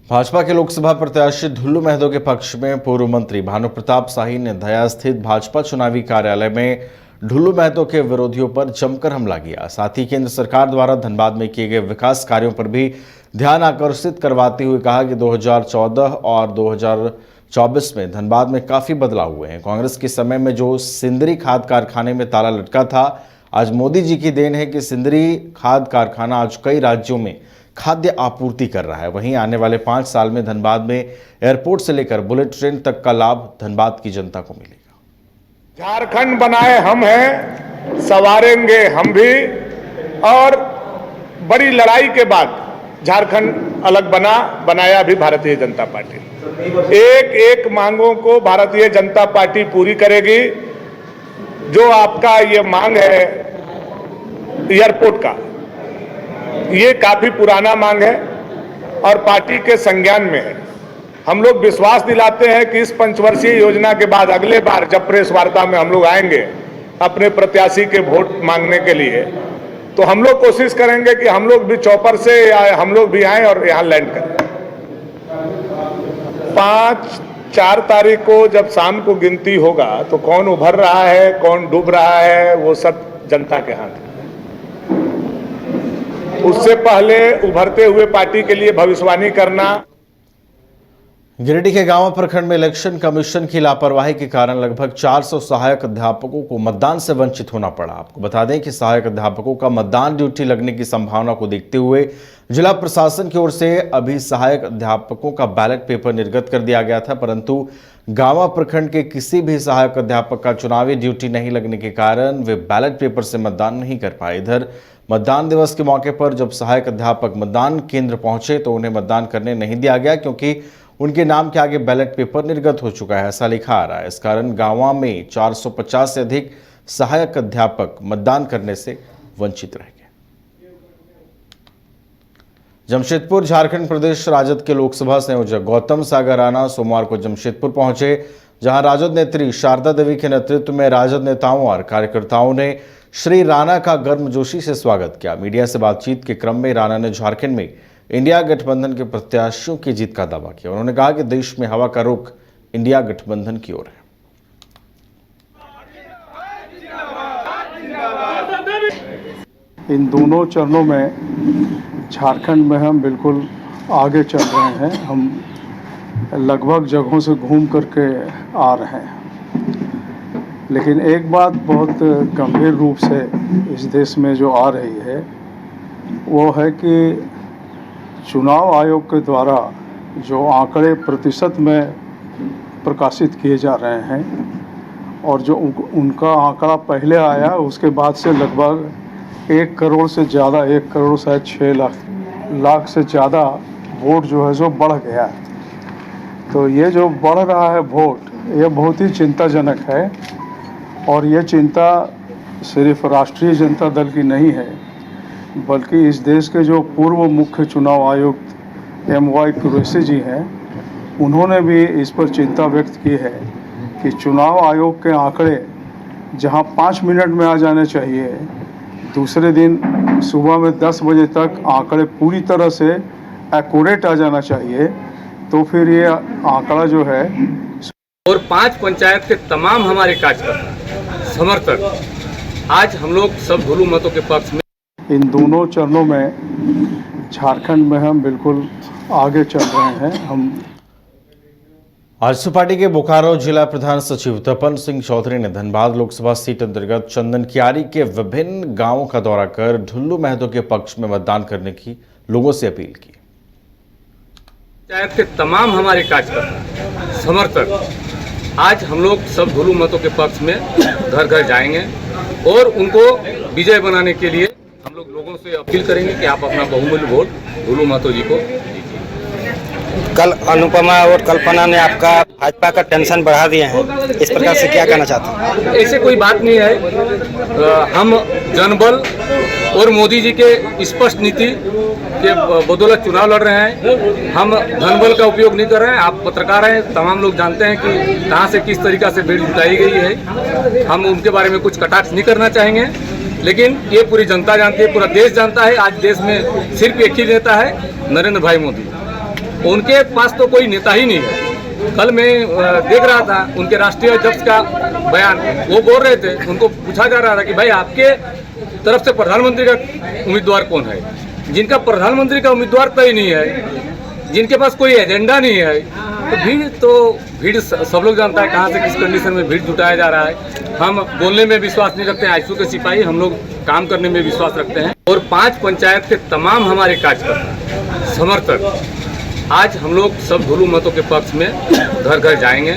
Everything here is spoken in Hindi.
भाजपा के लोकसभा प्रत्याशी ढुल्लू महतो के पक्ष में पूर्व मंत्री भानु प्रताप शाही ने दया स्थित भाजपा चुनावी कार्यालय में ढुल्लू महतो के विरोधियों पर जमकर हमला किया। साथ ही केंद्र सरकार द्वारा धनबाद में किए गए विकास कार्यों पर भी ध्यान आकर्षित करवाते हुए कहा कि 2014 और 2024 में धनबाद में काफी बदलाव हुए हैं। कांग्रेस के समय में जो सिंदरी खाद कारखाने में ताला लटका था, आज मोदी जी की देन है कि सिंदरी खाद कारखाना आज कई राज्यों में खाद्य आपूर्ति कर रहा है। वहीं आने वाले 5 साल में धनबाद में एयरपोर्ट से लेकर बुलेट ट्रेन तक का लाभ धनबाद की जनता को मिलेगा। झारखंड बनाए हम हैं, संवारेंगे हम भी। और बड़ी लड़ाई के बाद झारखंड अलग बनाया भी भारतीय जनता पार्टी। एक एक मांगों को भारतीय जनता पार्टी पूरी करेगी। जो आपका ये मांग है एयरपोर्ट का, ये काफी पुराना मांग है और पार्टी के संज्ञान में है। हम लोग विश्वास दिलाते हैं कि इस पंचवर्षीय योजना के बाद अगले बार जब प्रेस वार्ता में हम लोग आएंगे अपने प्रत्याशी के वोट मांगने के लिए, तो हम लोग कोशिश करेंगे कि हम लोग भी चौपर से हम लोग भी आए और यहाँ लैंड करें। 4 तारीख को जब शाम को गिनती होगा तो कौन उभर रहा है, कौन डूब रहा है, वो सब जनता के हाथ है। उससे पहले उभरते हुए पार्टी के लिए भविष्यवाणी करना। गिरिडीह के गांव प्रखंड में इलेक्शन कमीशन की लापरवाही के कारण लगभग 400 सहायक अध्यापकों को मतदान से वंचित होना पड़ा। आपको बता दें कि सहायक अध्यापकों का मतदान ड्यूटी लगने की संभावना को देखते हुए जिला प्रशासन की ओर से अभी सहायक अध्यापकों का बैलेट पेपर निर्गत कर दिया गया था, परंतु गांवा प्रखंड के किसी भी सहायक अध्यापक का चुनावी ड्यूटी नहीं लगने के कारण वे बैलेट पेपर से मतदान नहीं कर पाए। इधर मतदान दिवस के मौके पर जब सहायक अध्यापक मतदान केंद्र पहुंचे तो उन्हें मतदान करने नहीं दिया गया, क्योंकि उनके नाम के आगे बैलेट पेपर निर्गत हो चुका है, ऐसा लिखा आ रहा है। इस कारण गांवा में 450 से अधिक सहायक अध्यापक मतदान करने से वंचित रह गए। जमशेदपुर झारखंड प्रदेश राजद के लोकसभा संयोजक गौतम सागर राणा सोमवार को जमशेदपुर पहुंचे, जहां राजद नेत्री शारदा देवी के नेतृत्व में राजद नेताओं और कार्यकर्ताओं ने श्री राणा का गर्मजोशी से स्वागत किया। मीडिया से बातचीत के क्रम में राणा ने झारखंड में इंडिया गठबंधन के प्रत्याशियों की जीत का दावा किया। उन्होंने कहा कि देश में हवा का रुख इंडिया गठबंधन की ओर है। इन दोनों चरणों में झारखंड में हम बिल्कुल आगे चल रहे हैं। हम लगभग जगहों से घूम करके आ रहे हैं, लेकिन एक बात बहुत गंभीर रूप से इस देश में जो आ रही है वो है कि चुनाव आयोग के द्वारा जो आंकड़े प्रतिशत में प्रकाशित किए जा रहे हैं और जो उनका आंकड़ा पहले आया उसके बाद से लगभग 1 करोड़ से ज़्यादा, 1 करोड़ शायद 6 लाख से ज़्यादा वोट जो है सो बढ़ गया है। तो ये जो बढ़ रहा है वोट, ये बहुत ही चिंताजनक है और ये चिंता सिर्फ राष्ट्रीय जनता दल की नहीं है, बल्कि इस देश के जो पूर्व मुख्य चुनाव आयुक्त M.Y. कुरैशी जी हैं, उन्होंने भी इस पर चिंता व्यक्त की है कि चुनाव आयोग के आंकड़े जहां 5 मिनट में आ जाने चाहिए, दूसरे दिन सुबह में 10 बजे तक आंकड़े पूरी तरह से एक्यूरेट आ जाना चाहिए, तो फिर ये आंकड़ा जो है। और 5 पंचायत के तमाम हमारे कार्यकर्ता समर्थक आज हम लोग सब ढुल्लू महतो के पक्ष में। इन दोनों चरणों में झारखंड में हम बिल्कुल आगे चल रहे हैं। हम आजसू पार्टी के बोकारो जिला प्रधान सचिव तपन सिंह चौधरी ने धनबाद लोकसभा सीट अंतर्गत चंदन कियारी के विभिन्न गांवों का दौरा कर ढुल्लू महतो के पक्ष में मतदान करने की लोगों से अपील की। पंचायत के तमाम हमारे कार्यकर्ता समर्थक आज हम लोग सब ढुल्लू महतो के पक्ष में घर घर जाएंगे और उनको विजय बनाने के लिए हम लोग लोगों से अपील करेंगे कि आप अपना बहुमूल्य वोट ढुल्लू महतो जी को दीजिए। कल अनुपमा और कल्पना ने आपका भाजपा का टेंशन बढ़ा दिया है, इस प्रकार से क्या कहना चाहते हैं? ऐसे कोई बात नहीं है। हम जनबल और मोदी जी के स्पष्ट नीति के बदौलत चुनाव लड़ रहे हैं। हम धनबल का उपयोग नहीं कर रहे हैं। आप पत्रकार हैं, तमाम लोग जानते हैं कि कहां से किस तरीका से भीड़ जुटाई गई है। हम उनके बारे में कुछ कटाक्ष नहीं करना चाहेंगे, लेकिन ये पूरी जनता जानती है, पूरा देश जानता है। आज देश में सिर्फ एक ही नेता है, नरेंद्र भाई मोदी। उनके पास तो कोई नेता ही नहीं है। कल मैं देख रहा था उनके राष्ट्रीय अध्यक्ष का बयान, वो बोल रहे थे, उनको पूछा जा रहा था कि भाई आपके तरफ से प्रधानमंत्री का उम्मीदवार कौन है। जिनका प्रधानमंत्री का उम्मीदवार तय नहीं है, जिनके पास कोई एजेंडा नहीं है, तो भीड़ सब लोग जानता है कहाँ से किस कंडीशन में भीड़ जुटाया जा रहा है। हम बोलने में विश्वास नहीं रखते हैं आईसीयू के सिपाही, हम लोग काम करने में विश्वास रखते हैं। और 5 पंचायत के तमाम हमारे कार्यकर्ता समर्थक आज हम लोग सब धुलू मतों के पक्ष में घर घर जाएंगे।